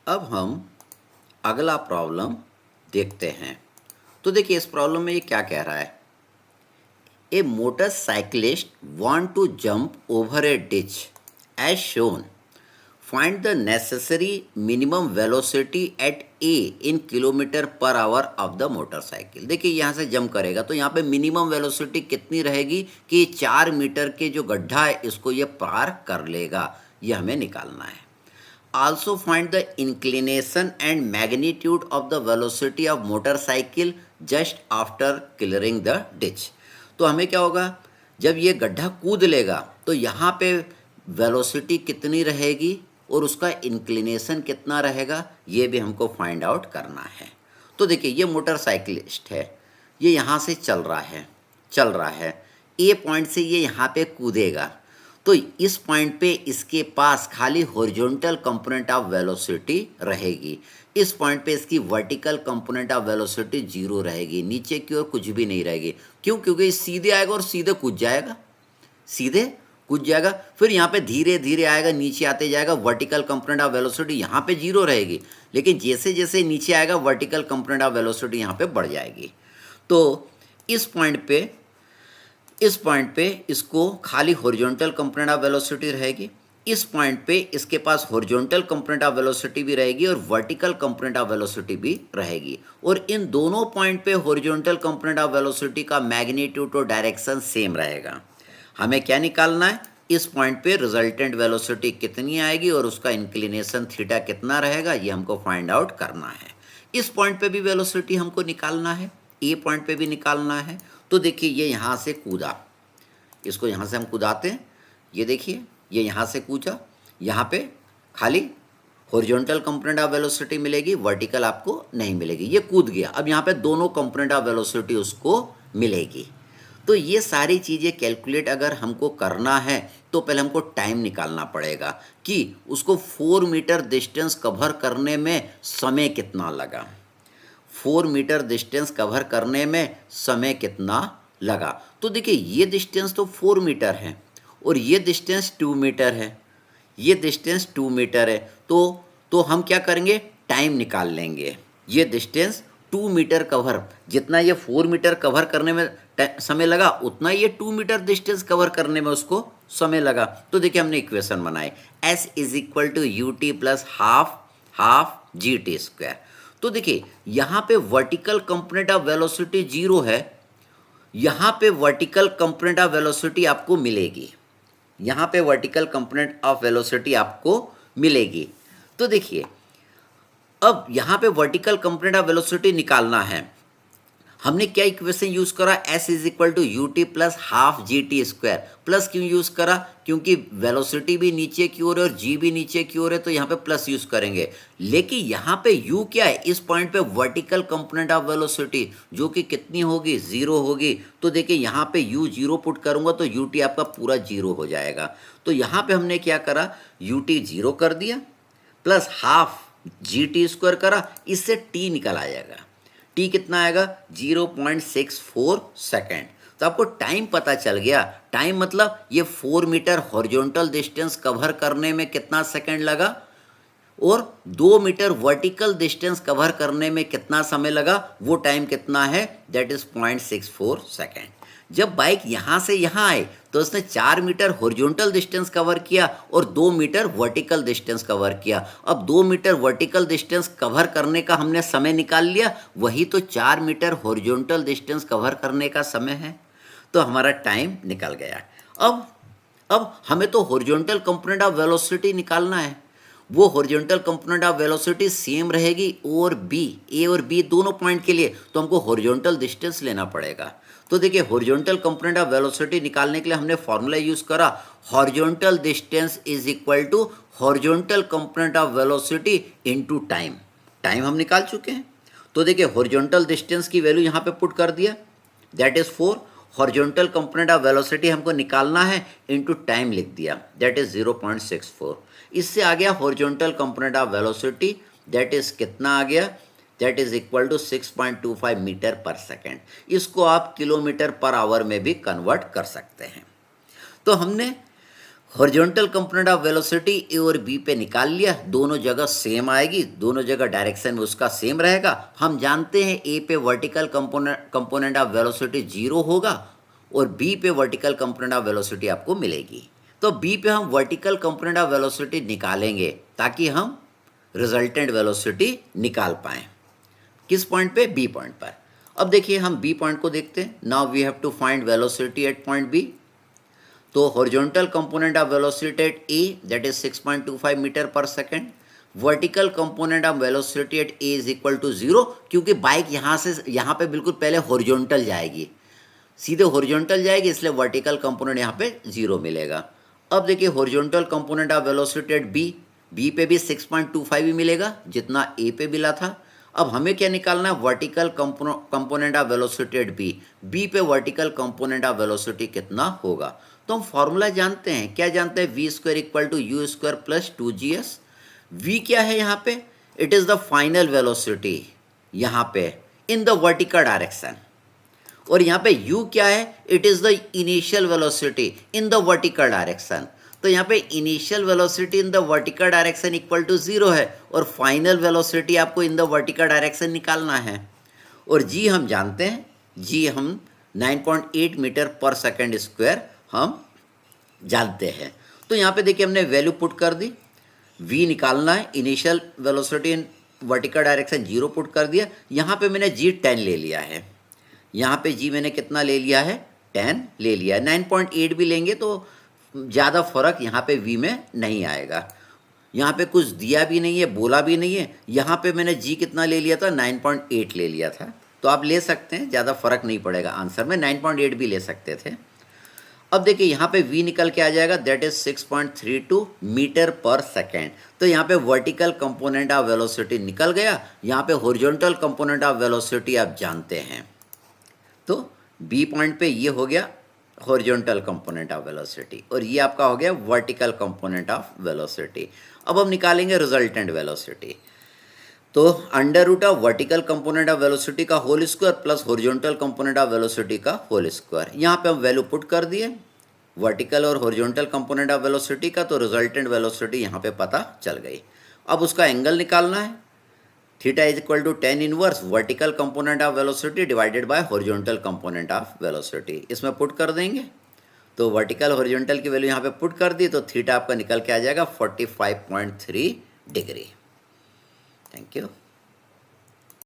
अब हम अगला प्रॉब्लम देखते हैं। तो देखिए इस प्रॉब्लम में ये क्या कह रहा है। A motorcyclist want to jump over a ditch as shown. Find the necessary minimum velocity at A in kilometre per hour of the motorcycle. देखिए यहाँ से जंप करेगा तो यहाँ पे मिनिमम वेलोसिटी कितनी रहेगी कि 4 मीटर के जो गड्ढा है इसको ये पार कर लेगा, ये हमें निकालना है। Also find the inclination and magnitude of the velocity of motorcycle just after clearing the ditch। तो हमें क्या होगा, जब ये गड्ढा कूद लेगा तो यहाँ पे वेलोसिटी कितनी रहेगी और उसका इंक्लिनेशन कितना रहेगा, ये भी हमको फाइंड आउट करना है। तो देखिए ये मोटरसाइकिलिस्ट है, ये यहाँ से चल रहा है ए पॉइंट से ये यहाँ पे कूदेगा तो इस पॉइंट पे इसके पास खाली हॉरिजॉन्टल कंपोनेंट ऑफ वेलोसिटी रहेगी। इस पॉइंट पे इसकी वर्टिकल कंपोनेंट ऑफ वेलोसिटी 0 रहेगी, नीचे की ओर कुछ भी नहीं रहेगी। क्यों? क्योंकि सीधे आएगा और सीधे कूद जाएगा, फिर यहाँ पे धीरे धीरे आएगा, नीचे आते जाएगा, वर्टिकल कंपोनेंट ऑफ वेलोसिटी यहाँ पे 0 रहेगी, लेकिन जैसे जैसे नीचे आएगा वर्टिकल कंपोनेंट ऑफ वेलोसिटी यहाँ पे बढ़ जाएगी। तो इस पॉइंट पे इसको खाली हॉरिजॉन्टल कंपोनेंट ऑफ वेलोसिटी रहेगी, इस पॉइंट पे इसके पास हॉरिजॉन्टल कंपोनेंट ऑफ वेलोसिटी भी रहेगी और वर्टिकल कंपोनेंट ऑफ वेलोसिटी भी रहेगी। और इन दोनों पॉइंट पे हॉरिजॉन्टल कंपोनेंट ऑफ वेलोसिटी का मैग्नीट्यूड और डायरेक्शन सेम रहेगा। हमें क्या निकालना है, इस पॉइंट पे रिजल्टेंट वेलोसिटी कितनी आएगी और उसका इंक्लिनेशन थीटा कितना रहेगा, ये हमको फाइंड आउट करना है। इस पॉइंट पे भी वेलोसिटी हमको निकालना है, ए पॉइंट पे भी निकालना है। तो देखिए ये यहाँ से कूदा, इसको यहाँ से हम कूदाते हैं, ये देखिए ये यहाँ से कूदा, यहाँ पे खाली हॉरिजॉन्टल कंपोनेंट ऑफ वेलोसिटी मिलेगी, वर्टिकल आपको नहीं मिलेगी। ये कूद गया, अब यहाँ पे दोनों कंपोनेंट ऑफ वेलोसिटी उसको मिलेगी। तो ये सारी चीज़ें कैलकुलेट अगर हमको करना है तो पहले हमको टाइम निकालना पड़ेगा कि उसको 4 मीटर डिस्टेंस कवर करने में समय कितना लगा। 4 मीटर डिस्टेंस कवर करने में समय कितना लगा। तो देखिए ये डिस्टेंस तो 4 मीटर है और ये डिस्टेंस 2 मीटर है, ये डिस्टेंस 2 मीटर है। तो हम क्या करेंगे, टाइम निकाल लेंगे। ये डिस्टेंस 2 मीटर कवर, जितना ये 4 मीटर कवर करने में समय लगा उतना ये 2 मीटर डिस्टेंस कवर करने में उसको समय लगा। तो देखिए हमने इक्वेशन बनाई, S = ut plus half GT²। तो देखिए यहाँ पे वर्टिकल कंपोनेंट ऑफ वेलोसिटी 0 है, यहाँ पे वर्टिकल कंपोनेंट ऑफ वेलोसिटी आपको मिलेगी, यहाँ पे वर्टिकल कंपोनेंट ऑफ वेलोसिटी आपको मिलेगी। तो देखिए अब यहाँ पे वर्टिकल कंपोनेंट ऑफ वेलोसिटी निकालना है, हमने क्या इक्वेशन यूज़ करा, S = ut plus half GT²। Plus क्यों यूज़ करा, क्योंकि वेलोसिटी भी नीचे की ओर है और g भी नीचे की ओर है, तो यहाँ पे प्लस यूज़ करेंगे। लेकिन यहाँ पे u क्या है, इस पॉइंट पे वर्टिकल कंपोनेंट ऑफ वेलोसिटी जो कि कितनी होगी, 0 होगी। तो देखिए यहाँ पे u 0 पुट करूँगा तो ut आपका पूरा 0 हो जाएगा। तो यहाँ पे हमने क्या करा, ut 0 कर दिया प्लस हाफ GT² करा, इससे t निकल आएगा। टी कितना आएगा, 0.64 सेकेंड। तो आपको टाइम पता चल गया, टाइम मतलब ये 4 मीटर हॉरिजॉन्टल डिस्टेंस कवर करने में कितना सेकेंड लगा और 2 मीटर वर्टिकल डिस्टेंस कवर करने में कितना समय लगा, वो टाइम कितना है, दैट इज 0.64 सेकेंड। जब बाइक यहाँ से यहाँ आए तो उसने 4 मीटर हॉरिजॉन्टल डिस्टेंस कवर किया और 2 मीटर वर्टिकल डिस्टेंस कवर किया। अब 2 मीटर वर्टिकल डिस्टेंस कवर करने का हमने समय निकाल लिया, वही तो 4 मीटर हॉरिजॉन्टल डिस्टेंस कवर करने का समय है, तो हमारा टाइम निकल गया। अब हमें तो हॉरिजॉन्टल कंपोनेंट ऑफ वेलोसिटी निकालना है। वो horizontal component of velocity same रहेगी और बी, ए और बी दोनों पॉइंट के लिए, तो हमको हॉरिजॉन्टल डिस्टेंस लेना पड़ेगा। तो देखिए हॉरिजॉन्टल कंपोनेंट ऑफ वेलोसिटी निकालने के लिए हमने फॉर्मूला यूज़ करा, horizontal distance = horizontal component of velocity into time. Time हम निकाल चुके हैं, तो देखिए हॉरिजॉन्टल डिस्टेंस की वैल्यू यहाँ पे पुट कर दिया, that is 4। Horizontal component of velocity हमको निकालना है, इनटू टाइम लिख दिया, दैट इज़ 0.64। इससे आ गया horizontal component of velocity, that is कितना आ गया, that is equal to 6.25 metre per second. इसको आप किलोमीटर पर आवर में भी कन्वर्ट कर सकते हैं। तो हमने हॉरिजॉन्टल कंपोनेंट ऑफ वेलोसिटी ए और बी पे निकाल लिया, दोनों जगह सेम आएगी, दोनों जगह डायरेक्शन में उसका सेम रहेगा। हम जानते हैं ए पे वर्टिकल कंपोनेंट ऑफ वेलोसिटी 0 होगा और बी पे वर्टिकल कंपोनेंट ऑफ वेलोसिटी आपको मिलेगी। तो बी पे हम वर्टिकल कंपोनेंट ऑफ वेलोसिटी निकालेंगे ताकि हम रिजल्टेंट वेलोसिटी निकाल पाएँ। किस पॉइंट पे? बी पॉइंट पर। अब देखिए हम बी पॉइंट को देखते हैं। Now we have to find velocity at point B. तो horizontal component of velocity at A that is 6.25 metre per second, vertical component of velocity at A is equal to 0, क्योंकि bike यहाँ से यहाँ पे बिल्कुल पहले हॉरिजॉन्टल जाएगी, सीधे हॉरिजॉन्टल जाएगी, इसलिए वर्टिकल कंपोनेंट यहाँ पे 0 मिलेगा। अब देखिए horizontal component of velocity at B पे भी 6.25 ही मिलेगा जितना ए पे मिला था। अब हमें क्या निकालना है? Vertical component of velocity at B पे वर्टिकल कंपोनेंट ऑफ वेलोसिटी कितना होगा? तो हम फॉर्मूला जानते हैं। क्या जानते हैं? V square equal to U square plus 2GS। V क्या है यहाँ पे? It is the final velocity यहाँ पे इन द वर्टिकल डायरेक्शन, और यहाँ पे यू क्या है? It is the initial velocity in the vertical direction. तो यहाँ पे initial velocity in the vertical direction equal to 0 है और फाइनल वेलोसिटी आपको इन द वर्टिकल डायरेक्शन निकालना है। और जी हम जानते हैं, जी हम 9.8 मीटर पर सेकेंड स्क्वायर हम जानते हैं। तो यहाँ पे देखिए हमने वैल्यू पुट कर दी, v निकालना है, initial velocity in vertical direction 0 put कर दिया। यहाँ पे मैंने g 10 ले लिया है, यहाँ पे g मैंने कितना ले लिया है? 10 ले लिया है। 9.8 भी लेंगे तो ज़्यादा फर्क यहाँ पे v में नहीं आएगा। यहाँ पे कुछ दिया भी नहीं है, बोला भी नहीं है। यहाँ पे मैंने g कितना ले लिया था? 9.8 ले लिया था। तो आप ले सकते हैं, ज़्यादा फर्क नहीं पड़ेगा आंसर में, 9.8 भी ले सकते थे। अब देखिए यहाँ पे v निकल के आ जाएगा, that is 6.32 metre per second. तो यहाँ पे वर्टिकल कंपोनेंट ऑफ वेलोसिटी निकल गया, यहाँ पे हॉरिजॉन्टल कंपोनेंट ऑफ वेलोसिटी आप जानते हैं। तो b पॉइंट पे ये हो गया हॉरिजॉन्टल कंपोनेंट ऑफ वेलोसिटी और ये आपका हो गया वर्टिकल कंपोनेंट ऑफ वेलोसिटी। अब हम निकालेंगे रिजल्टेंट वेलोसिटी। तो under root of vertical component of velocity का whole square plus horizontal component of velocity का होल स्क्वायर। यहाँ पे हम वैल्यू पुट कर दिए वर्टिकल और हॉरिजॉन्टल कंपोनेंट ऑफ वेलोसिटी का, तो रिजल्टेंट वेलोसिटी यहाँ पे पता चल गई। अब उसका एंगल निकालना है, theta is equal to tan inverse vertical component of velocity divided by horizontal component of velocity. इसमें पुट कर देंगे तो वर्टिकल हॉरिजॉन्टल की वैल्यू यहाँ पे पुट कर दी, तो थीटा आपका निकल के आ जाएगा 45.3 डिग्री। Thank you.